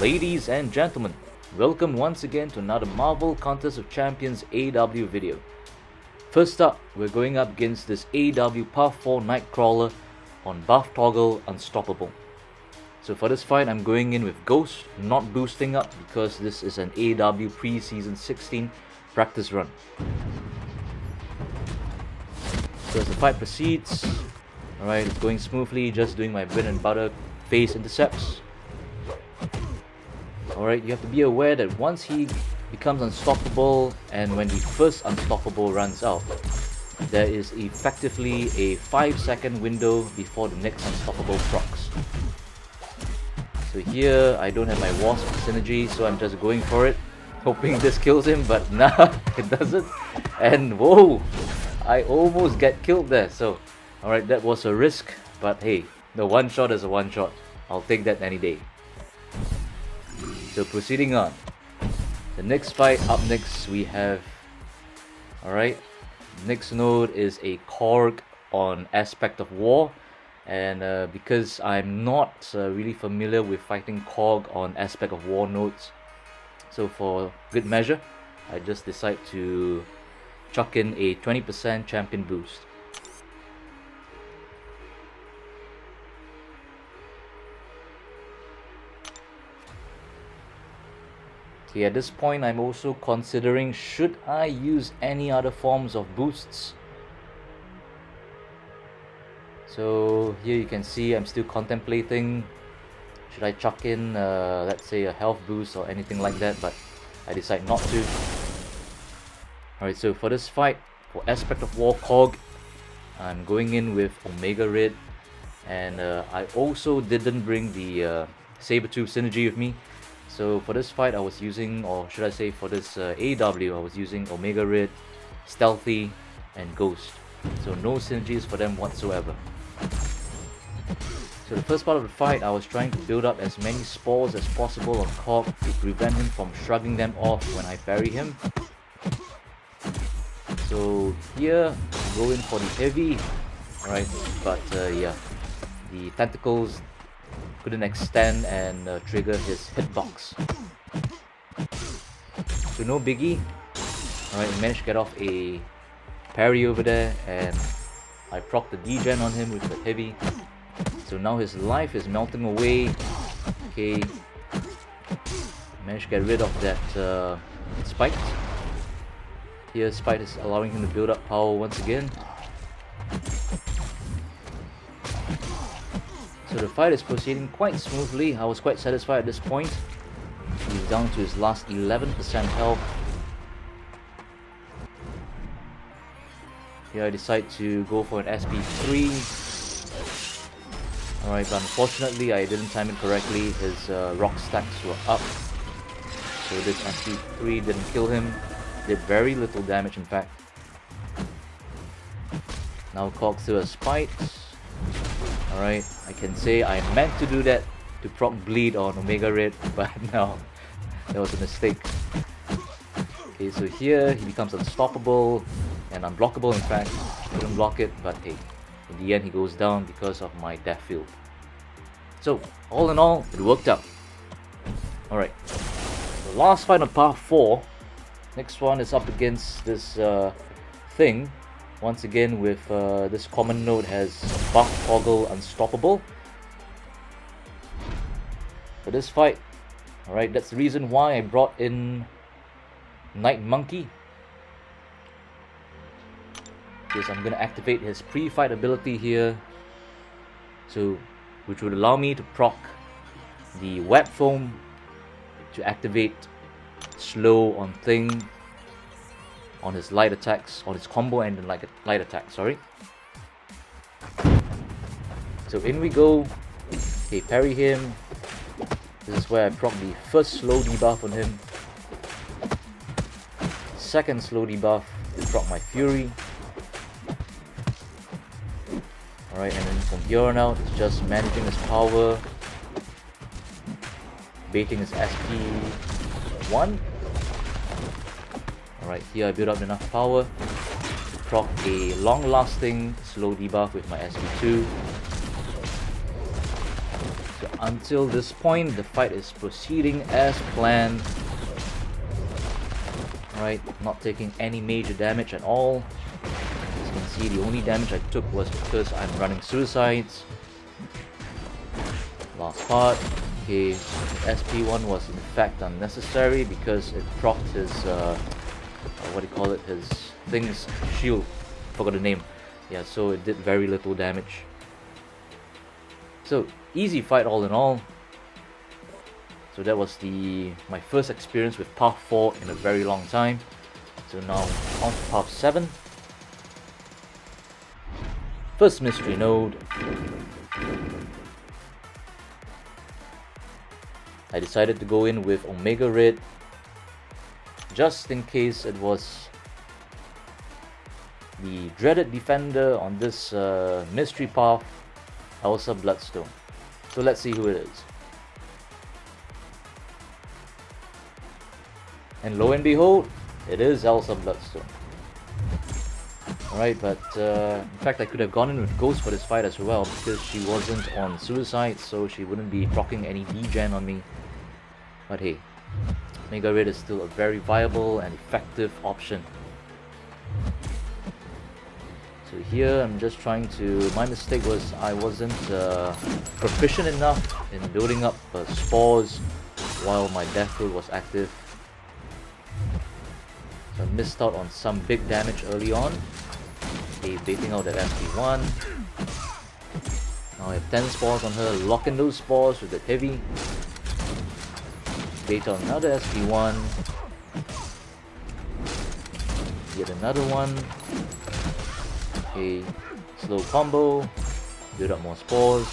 Ladies and gentlemen, welcome once again to another Marvel Contest of Champions AW video. First up, we're going up against this AW Path 4 Nightcrawler on buff toggle Unstoppable. So for this fight, I'm going in with Ghost, not boosting up because this is an AW pre-season 16 practice run. So as the fight proceeds, alright, it's going smoothly, just doing my bread and butter phase intercepts. Alright, you have to be aware that once he becomes unstoppable and when the first unstoppable runs out, there is effectively a 5-second window before the next unstoppable procs. So here I don't have my Wasp synergy, so I'm just going for it, hoping this kills him, but nah, it doesn't. And whoa, I almost get killed there. So alright, that was a risk, but hey, the one shot is a one shot. I'll take that any day. So proceeding on, the next fight up next we have, alright, next node is a Korg on Aspect of War, and because I'm not really familiar with fighting Korg on Aspect of War nodes, so for good measure I just decide to chuck in a 20% champion boost. Okay, at this point I'm also considering should I use any other forms of boosts. So here you can see I'm still contemplating should I chuck in let's say a health boost or anything like that, but I decide not to. Alright, so for this fight, for Aspect of War Korg, I'm going in with Omega Red, and I also didn't bring the Sabertooth synergy with me. So for this fight I was using, or should I say for this AW, I was using Omega Red, Stealthy and Ghost. So no synergies for them whatsoever. So the first part of the fight I was trying to build up as many spores as possible on Mcoc to prevent him from shrugging them off when I parry him. So here I go in for the heavy, alright, but yeah, the tentacles couldn't extend and trigger his hitbox. So no biggie. Alright, I managed to get off a parry over there, and I proc the degen on him with the heavy. So now his life is melting away. Okay, managed to get rid of that spike. Here spike is allowing him to build up power once again. So the fight is proceeding quite smoothly. I was quite satisfied at this point. He's down to his last 11% health. Here I decide to go for an SP3. Alright, but unfortunately I didn't time it correctly. His rock stacks were up. So this SP3 didn't kill him. Did very little damage in fact. Now Mcoc still has spite. Alright, I can say I meant to do that to proc bleed on Omega Red, but no, that was a mistake. Okay, so here he becomes unstoppable and unblockable in fact. Couldn't block it, but hey, in the end he goes down because of my death field. So, all in all, it worked out. Alright, the last fight on Path 4. Next one is up against this thing. Once again with this common node has buff toggle Unstoppable. For this fight, alright, that's the reason why I brought in Night Monkey. Because I'm gonna activate his pre-fight ability here. So, which would allow me to proc the Web Foam to activate slow on thing, on his light attacks, on his combo and then light attack, sorry. So in we go. Okay, parry him. This is where I proc the first slow debuff on him. Second slow debuff to proc my Fury. Alright, and then from here on out, it's just managing his power, baiting his SP1. Alright, here I build up enough power to proc a long-lasting slow debuff with my SP2. So until this point, the fight is proceeding as planned. Right, not taking any major damage at all. As you can see, the only damage I took was because I'm running suicides. Last part. Okay, SP1 was in fact unnecessary because it procced his, what do you call it, his thing's shield. Forgot the name. Yeah, so it did very little damage. So, easy fight all in all. So that was my first experience with Path 4 in a very long time. So now on to Path 7. First mystery node. I decided to go in with Omega Red just in case it was the dreaded defender on this mystery path, Elsa Bloodstone. So let's see who it is. And lo and behold, it is Elsa Bloodstone. Alright, but in fact I could have gone in with Ghost for this fight as well because she wasn't on suicide, so she wouldn't be proccing any degen on me. But hey, Mega Red is still a very viable and effective option. So here I'm just trying to... My mistake was I wasn't proficient enough in building up spores while my Death Root was active. So I missed out on some big damage early on. Okay, baiting out that SP1. Now I have 10 spores on her, lock in those spores with that heavy. Bait out another SP1. Get another one. Okay, slow combo. Build up more spores.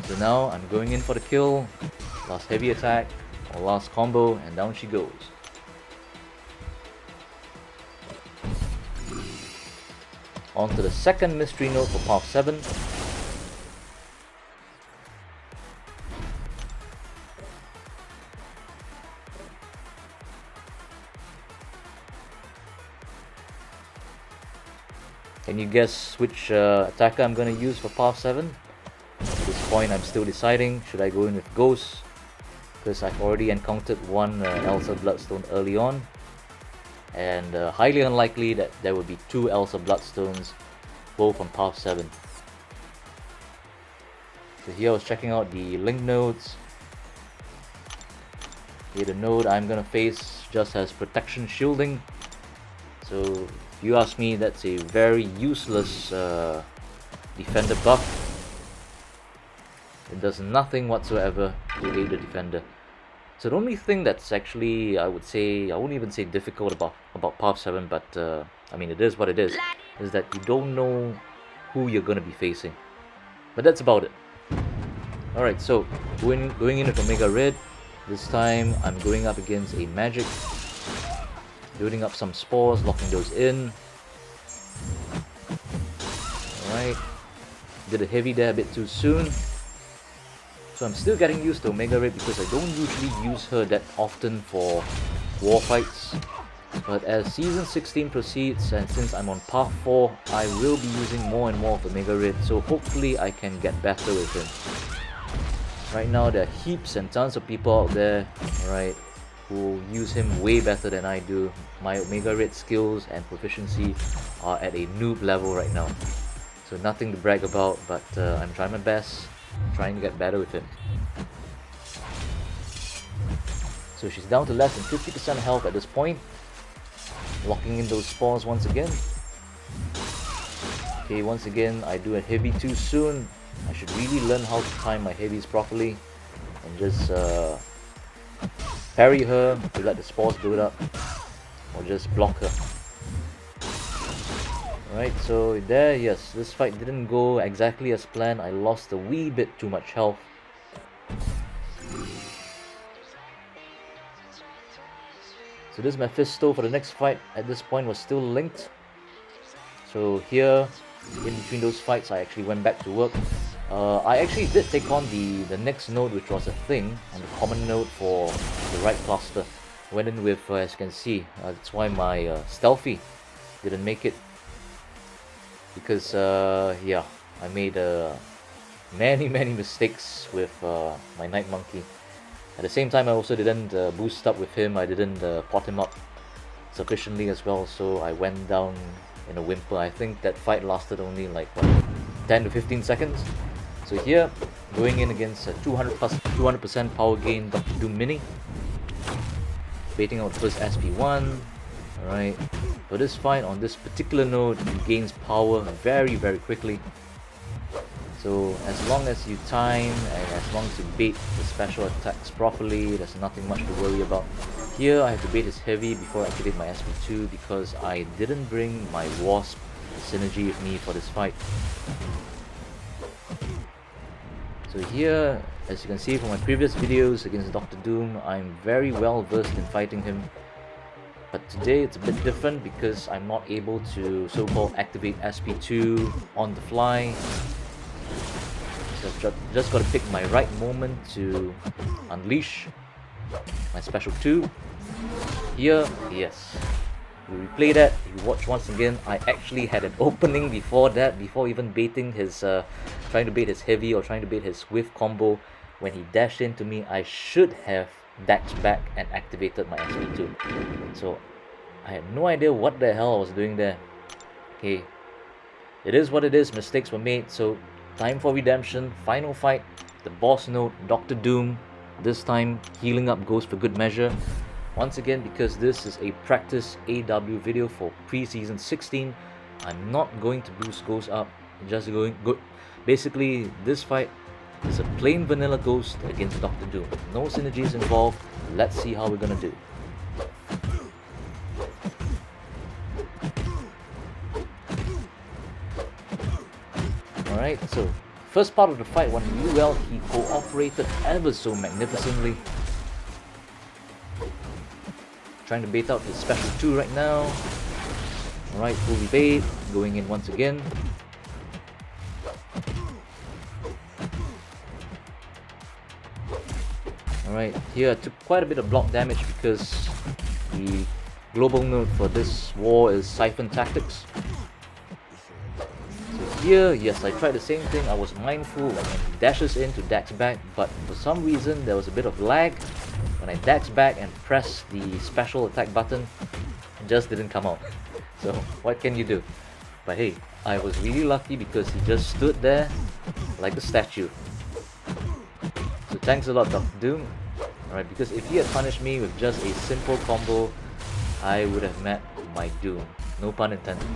So now I'm going in for the kill. Last heavy attack or last combo, and down she goes. On to the second mystery node for Path 7. Can you guess which attacker I'm going to use for Path 7? At this point I'm still deciding, should I go in with Ghost? Because I've already encountered one Elsa Bloodstone early on. And highly unlikely that there will be two Elsa Bloodstones, both on Path 7. So here I was checking out the link nodes. Here the node I'm going to face just has protection shielding. So if you ask me, that's a very useless defender buff. It does nothing whatsoever to aid the defender. So the only thing that's actually, I would say, I won't even say difficult about Path 7, but I mean it is what it is that you don't know who you're going to be facing. But that's about it. Alright, so going in with Omega Red. This time I'm going up against a magic. Building up some spores, locking those in. Alright. Did a heavy there a bit too soon. So I'm still getting used to Omega Red because I don't usually use her that often for war fights. But as Season 16 proceeds, and since I'm on Path 4, I will be using more and more of Omega Red, so hopefully I can get better with him. Right now there are heaps and tons of people out there, right, who use him way better than I do. My Omega Red skills and proficiency are at a noob level right now. So nothing to brag about, but I'm trying my best. Trying to get better with him. So she's down to less than 50% health at this point. Locking in those spawns once again. Okay, once again I do a heavy too soon. I should really learn how to time my heavies properly and just parry her to let the spores build up, or just block her. Alright, so there, yes, this fight didn't go exactly as planned. I lost a wee bit too much health. So this Mephisto for the next fight at this point was still linked. So here, in between those fights, I actually went back to work. I actually did take on the next node, which was a thing, on the common node for the right cluster. Went in with, as you can see, that's why my Stealthy didn't make it. because yeah, I made many mistakes with my Night Monkey. At the same time, I also didn't boost up with him. I didn't pot him up sufficiently as well, so I went down in a whimper. I think that fight lasted only like what, 10 to 15 seconds. So here, going in against a 200 plus 200% power gain Dr. Doom Mini, baiting out the first SP1. Alright, for this fight on this particular node, he gains power very quickly. So as long as you time and as long as you bait the special attacks properly, there's nothing much to worry about. Here I have to bait his heavy before I activate my SP2 because I didn't bring my Wasp synergy with me for this fight. So here, as you can see from my previous videos against Dr. Doom, I'm very well versed in fighting him. But today it's a bit different because I'm not able to so-called activate SP2 on the fly. So I've just got to pick my right moment to unleash my special 2. Here, yes. You replay that, you watch once again, I actually had an opening before that, before even baiting his, trying to bait his heavy or trying to bait his whiff combo. When he dashed into me, I should have dashed back and activated my SP2. So, I had no idea what the hell I was doing there. Okay, it is what it is, mistakes were made, so time for redemption, final fight, the boss node, Dr. Doom. This time, healing up goes for good measure. Once again, because this is a practice AW video for preseason 16, I'm not going to boost Ghost up, just going good. Basically, this fight is a plain vanilla Ghost against Dr. Doom. No synergies involved. Let's see how we're gonna do. Alright, so first part of the fight went really well. He cooperated ever so magnificently. Trying to bait out his special 2 right now. Alright, fully bait, going in once again. Alright, here I took quite a bit of block damage because the global node for this war is Siphon Tactics. So here, yes, I tried the same thing. I was mindful when he dashes in to dax back, but for some reason there was a bit of lag. When I dax back and press the special attack button, it just didn't come out. So what can you do? But hey, I was really lucky because he just stood there like a statue. So thanks a lot, Dr. Doom. Alright, because if he had punished me with just a simple combo, I would have met my doom. No pun intended.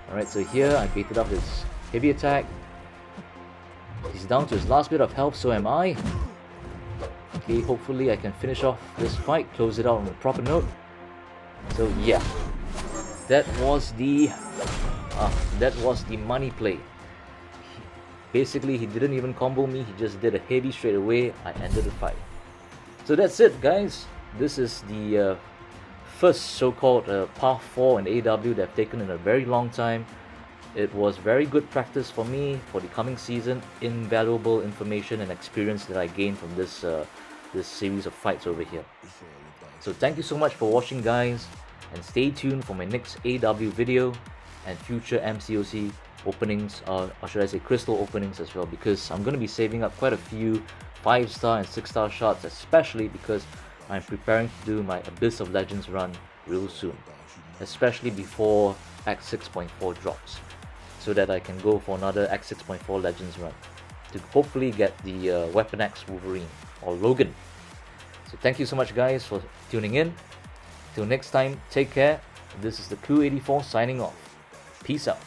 Alright, so here I baited up his heavy attack. He's down to his last bit of health, so am I. Okay, hopefully I can finish off this fight, close it out on a proper note. So yeah, that was the money play. Basically, he didn't even combo me, he just did a heavy straight away. I ended the fight. So that's it, guys. This is the first so-called Path 4 in AW that I've taken in a very long time. It was very good practice for me for the coming season. Invaluable information and experience that I gained from this this series of fights over here. So thank you so much for watching, guys, and stay tuned for my next AW video and future MCOC openings, or should I say crystal openings as well, because I'm going to be saving up quite a few 5-star and 6-star shots, especially because I'm preparing to do my Abyss of Legends run real soon, especially before Act 6.4 drops, so that I can go for another Act 6.4 Legends run to hopefully get the Weapon X Wolverine or Logan. So thank you so much, guys, for tuning in. Till next time, take care. This is the Crew 84 signing off. Peace out.